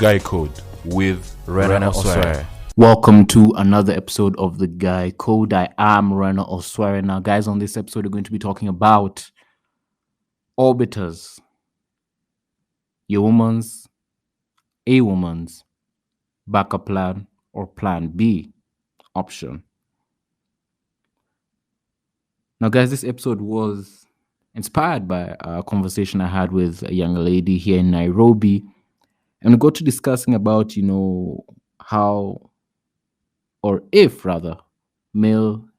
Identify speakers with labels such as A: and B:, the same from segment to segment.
A: Guy Code with Rena Osware.
B: Welcome to another episode of The Guy Code. I am Rena Osware. Now, guys, on this episode, we're going to be talking about orbiters, a woman's backup plan or plan B option. Now, guys, this episode was inspired by a conversation I had with a young lady here in Nairobi. And we got to discussing about, how or if rather men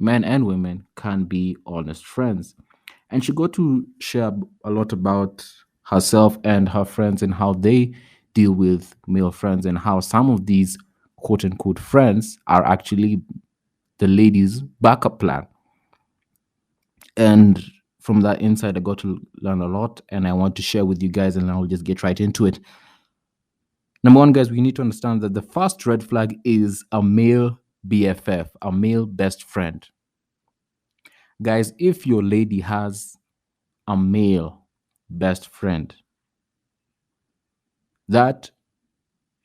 B: and women can be honest friends. And she got to share a lot about herself and her friends and how they deal with male friends and how some of these quote unquote friends are actually the lady's backup plan. And from that insight, I got to learn a lot and I want to share with you guys, and I'll just get right into it. Number one, guys, we need to understand that the first red flag is a male BFF, a male best friend. Guys, if your lady has a male best friend, that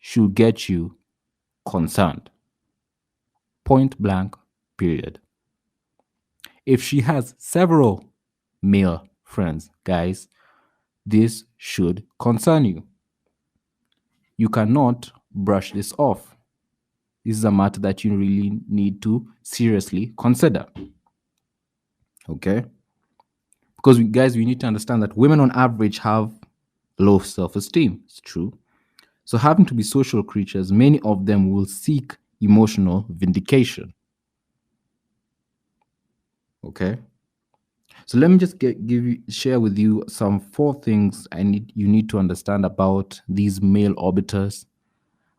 B: should get you concerned. Point blank, period. If she has several male friends, guys, this should concern you. You cannot brush this off. This is a matter that you really need to seriously consider. Okay? Because, guys, we need to understand that women on average have low self-esteem. It's true. So having to be social creatures, many of them will seek emotional vindication. Okay? So let me just share with you some 4 things you need to understand about these male orbiters.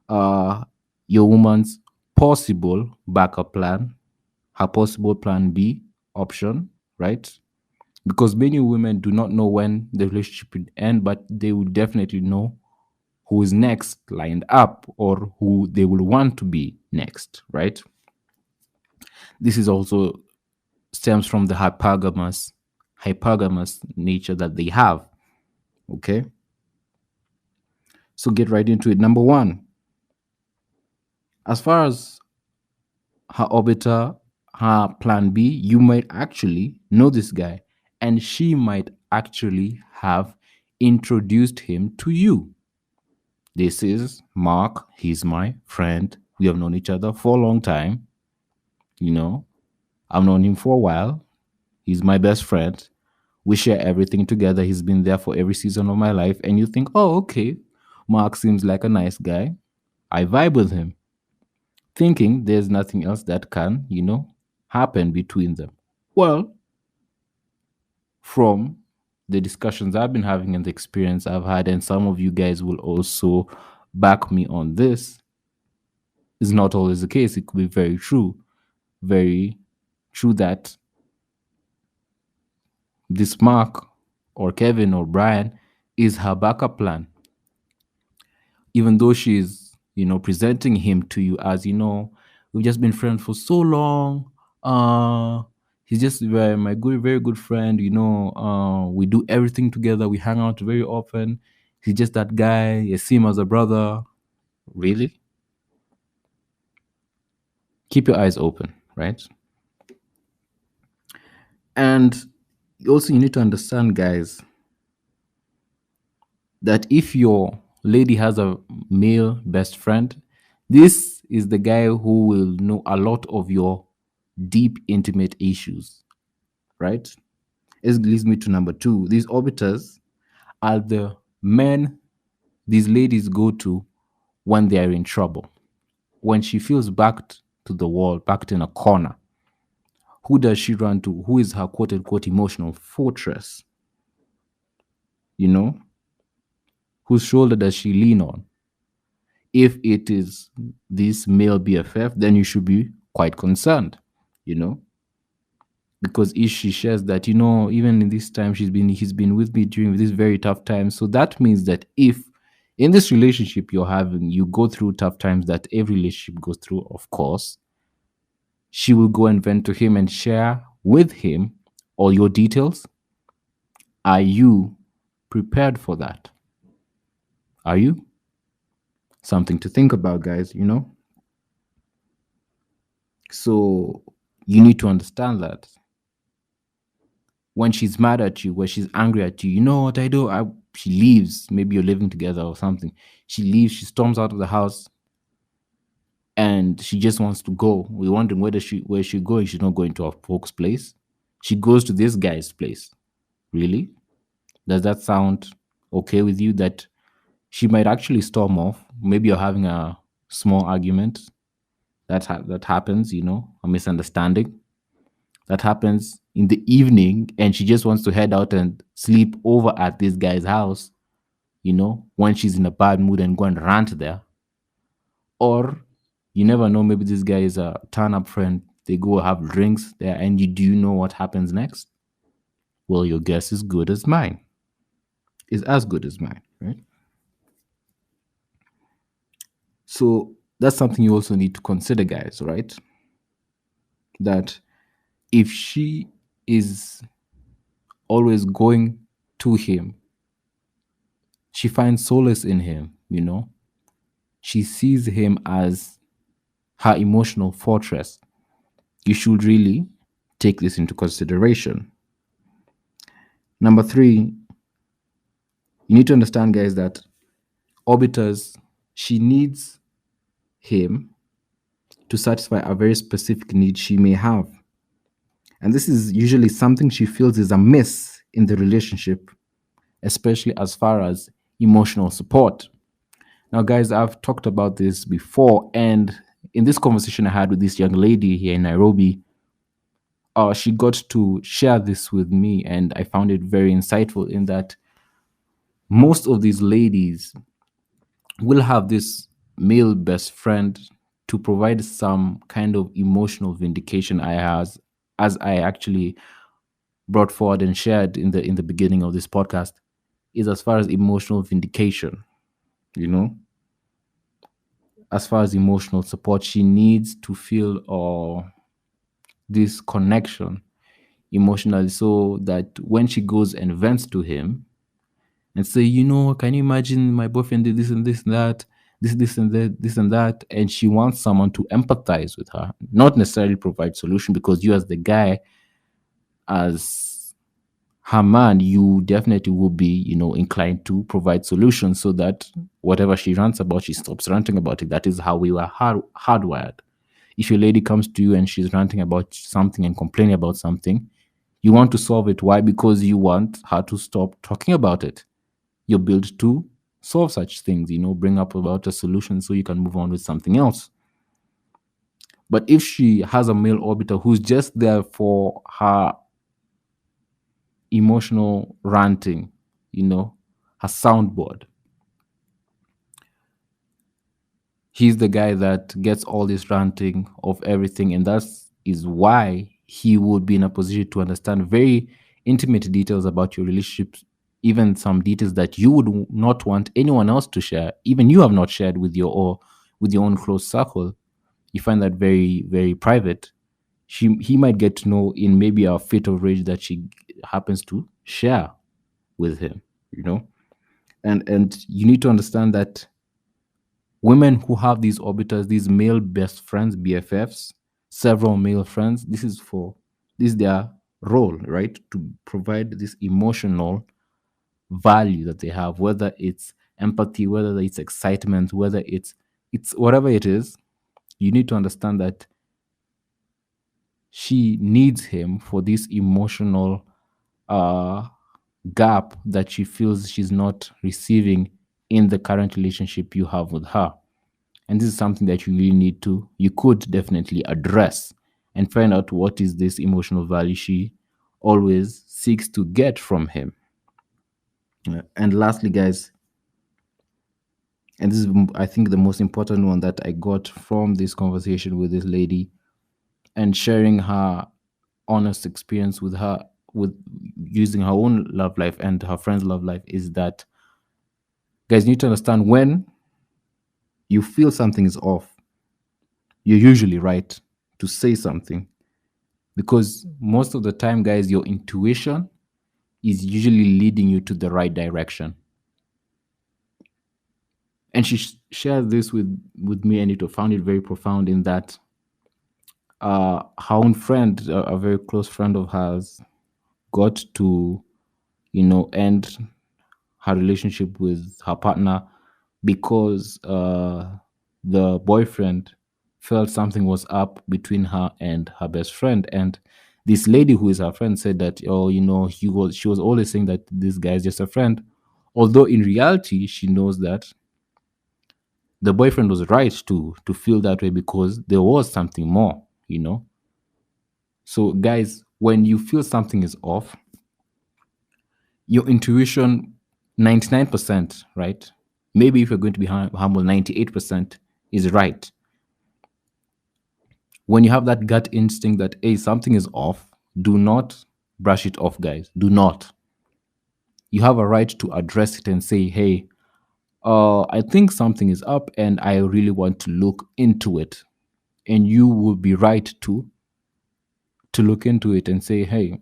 B: Your woman's possible backup plan, her possible plan B option, right? Because many women do not know when the relationship will end, but they will definitely know who is next lined up or who they will want to be next, right? This is also stems from the hypergamous nature that they have. Okay, so get right into it. Number 1, as far as her orbiter, her plan B, you might actually know this guy and she might actually have introduced him to you. This is Mark. He's my friend. We have known each other for a long time. I've known him for a while. He's my best friend. We share everything together. He's been there for every season of my life. And you think, oh, okay, Mark seems like a nice guy. I vibe with him. Thinking there's nothing else that can, happen between them. Well, from the discussions I've been having and the experience I've had, and some of you guys will also back me on this, is not always the case. It could be very true that this Mark or Kevin or Brian is her backup plan. Even though she's, presenting him to you as, we've just been friends for so long. He's just my very good friend. We do everything together. We hang out very often. He's just that guy. You see him as a brother. Really? Keep your eyes open, right? And also, you need to understand, guys, that if your lady has a male best friend, this is the guy who will know a lot of your deep, intimate issues, right? This leads me to number 2. These orbiters are the men these ladies go to when they are in trouble. When she feels backed to the wall, backed in a corner, who does she run to? Who is her quote-unquote emotional fortress? Whose shoulder does she lean on? If it is this male BFF, then you should be quite concerned, because if she shares that, even in this time he's been with me during this very tough time. So that means that if in this relationship you're having, you go through tough times that every relationship goes through, of course, she will go and vent to him and share with him all your details. Are you prepared for that? Are you? Something to think about, guys, you know? So you need to understand that when she's mad at you, when she's angry at you, you know what I do? She leaves. Maybe you're living together or something. She leaves, she storms out of the house, and she just wants to go. We're wondering where she going. She's not going to her folks' place. She goes to this guy's place. Really? Does that sound okay with you? That she might actually storm off. Maybe you're having a small argument. That happens, you know, a misunderstanding. That happens in the evening, and she just wants to head out and sleep over at this guy's house, you know, when she's in a bad mood and go and rant there. Or you never know, maybe this guy is a turn up friend. They go have drinks there, and you do know what happens next? Well, your guess is good as mine. Is as good as mine, right? So that's something you also need to consider, guys, right? That if she is always going to him, she finds solace in him, you know? She sees him as her emotional fortress. You should really take this into consideration. Number three, you need to understand, guys, that orbiters, she needs him to satisfy a very specific need she may have. And this is usually something she feels is amiss in the relationship, especially as far as emotional support. Now, guys, I've talked about this before, and in this conversation I had with this young lady here in Nairobi, she got to share this with me, and I found it very insightful in that most of these ladies will have this male best friend to provide some kind of emotional vindication as I actually brought forward and shared in the beginning of this podcast, is as far as emotional vindication, you know, as far as emotional support. She needs to feel this connection emotionally, so that when she goes and vents to him and say, you know, can you imagine my boyfriend did this and this and that, this and that, this and that, and she wants someone to empathize with her, not necessarily provide solution, because you as the guy, as her man, you definitely will be, you know, inclined to provide solutions so that whatever she rants about, she stops ranting about it. That is how we were hardwired. If your lady comes to you and she's ranting about something and complaining about something, you want to solve it. Why? Because you want her to stop talking about it. You're built to solve such things, you know, bring up about a solution so you can move on with something else. But if she has a male orbiter who's just there for her emotional ranting, you know, her soundboard, he's the guy that gets all this ranting of everything, and that is why he would be in a position to understand very intimate details about your relationships, even some details that you would not want anyone else to share, even you have not shared with your own close circle. You find that very, very private. He might get to know in maybe a fit of rage that she happens to share with him, you know. And you need to understand that women who have these orbiters, these male best friends, BFFs, several male friends, this is their role, right? To provide this emotional value that they have, whether it's empathy, whether it's excitement, whether it's whatever it is. You need to understand that she needs him for this emotional uh gap that she feels she's not receiving in the current relationship you have with her. And this is something that you could definitely address and find out what is this emotional value she always seeks to get from him. And lastly, guys, and this is, I think, the most important one that I got from this conversation with this lady and sharing her honest experience with her, with using her own love life and her friend's love life, is that, guys, you need to understand, when you feel something is off, you're usually right to say something, because most of the time, guys, your intuition is usually leading you to the right direction. And she shared this with me, and it found it very profound in that her own friend, a very close friend of hers, got to end her relationship with her partner because the boyfriend felt something was up between her and her best friend. And this lady who is her friend said that, oh, she was always saying that this guy is just a friend, although in reality she knows that the boyfriend was right to feel that way because there was something more. So guys, when you feel something is off, your intuition 99%, right? Maybe if you're going to be humble, 98% is right. When you have that gut instinct that, hey, something is off, do not brush it off, guys. Do not. You have a right to address it and say, hey, I think something is up and I really want to look into it. And you will be right to look into it and say, hey,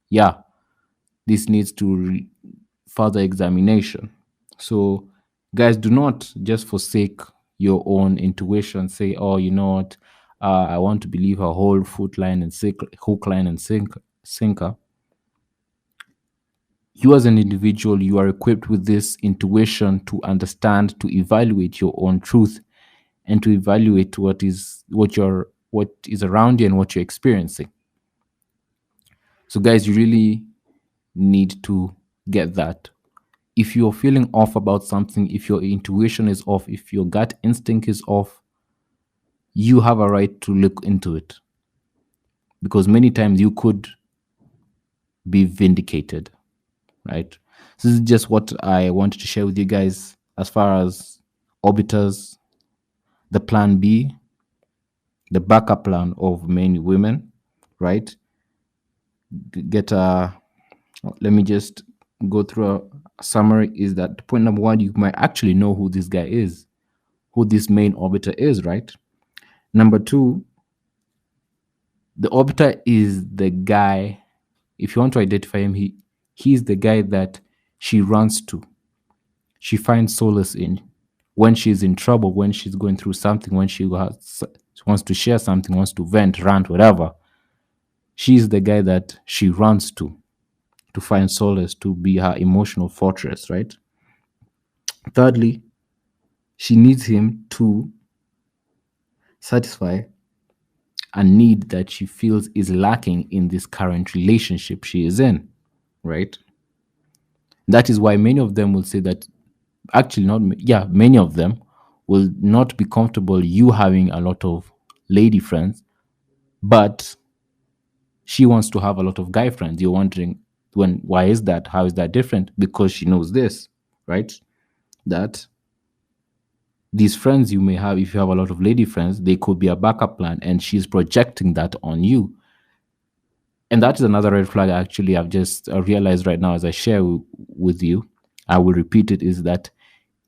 B: yeah, this needs to further examination. So, guys, do not just forsake your own intuition. Say, oh, you know what? I want to believe a whole hook, line, and sinker. You, as an individual, you are equipped with this intuition to understand, to evaluate your own truth, and to evaluate what is around you and what you're experiencing. So, guys, you really need to get that. If you're feeling off about something, if your intuition is off, if your gut instinct is off, you have a right to look into it, because many times you could be vindicated, right? So this is just what I wanted to share with you guys as far as orbiters, the plan B, the backup plan of many women, right? Let me just go through a summary. Is that point number one, you might actually know who this guy is, who this main orbiter is, right? Number two, the orbiter is the guy, if you want to identify him, he's the guy that she runs to. She finds solace in when she's in trouble, when she's going through something, when she wants to share something, wants to vent, rant, whatever. She's the guy that she runs to find solace, to be her emotional fortress, right? Thirdly, she needs him to satisfy a need that she feels is lacking in this current relationship she is in, right? That is why many of them will say that, actually, many of them will not be comfortable you having a lot of lady friends, but she wants to have a lot of guy friends. You're wondering, why is that? How is that different? Because she knows this, right? That these friends you may have, if you have a lot of lady friends, they could be a backup plan, and she's projecting that on you. And that is another red flag, actually, I've just realized right now as I share with you. I will repeat it, is that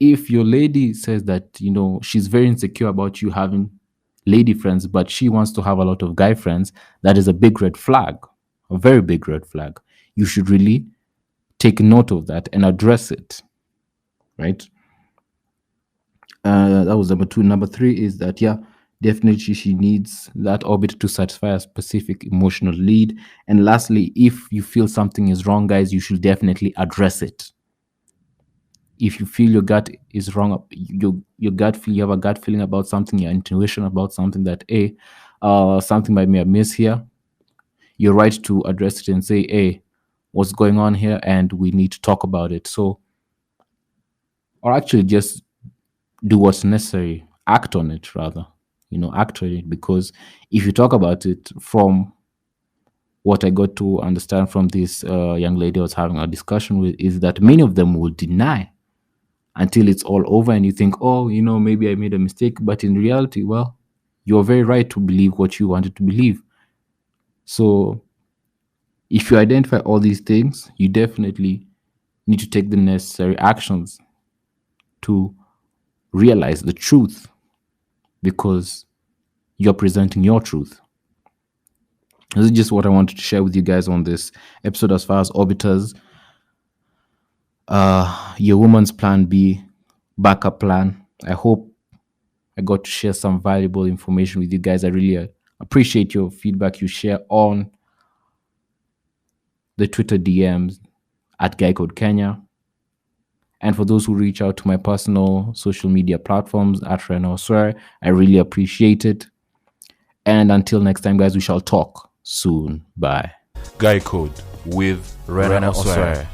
B: if your lady says that, she's very insecure about you having lady friends, but she wants to have a lot of guy friends, that is a big red flag, a very big red flag. You should really take note of that and address it, right? That was number two. Number three is that, definitely she needs that orbit to satisfy a specific emotional need. And lastly, if you feel something is wrong, guys, you should definitely address it. If you feel your gut is wrong, your gut feel, you have a gut feeling about something, your intuition about something, that something might be amiss here, you're right to address it and say, hey, what's going on here, and we need to talk about it. So, or actually just do what's necessary, act on it rather, act on it. Because if you talk about it, from what I got to understand from this young lady I was having a discussion with, is that many of them will deny until it's all over, and you think, oh, maybe I made a mistake. But in reality, well, you're very right to believe what you wanted to believe. So if you identify all these things, you definitely need to take the necessary actions to realize the truth, because you're presenting your truth. This is just what I wanted to share with you guys on this episode as far as orbiters, your woman's plan B, backup plan. I hope I got to share some valuable information with you guys. I really appreciate your feedback you share on the Twitter DMs at Guy Code Kenya. And for those who reach out to my personal social media platforms at Rena Osware, I really appreciate it. And until next time, guys, we shall talk soon. Bye.
A: Guy Code with Rena Osware.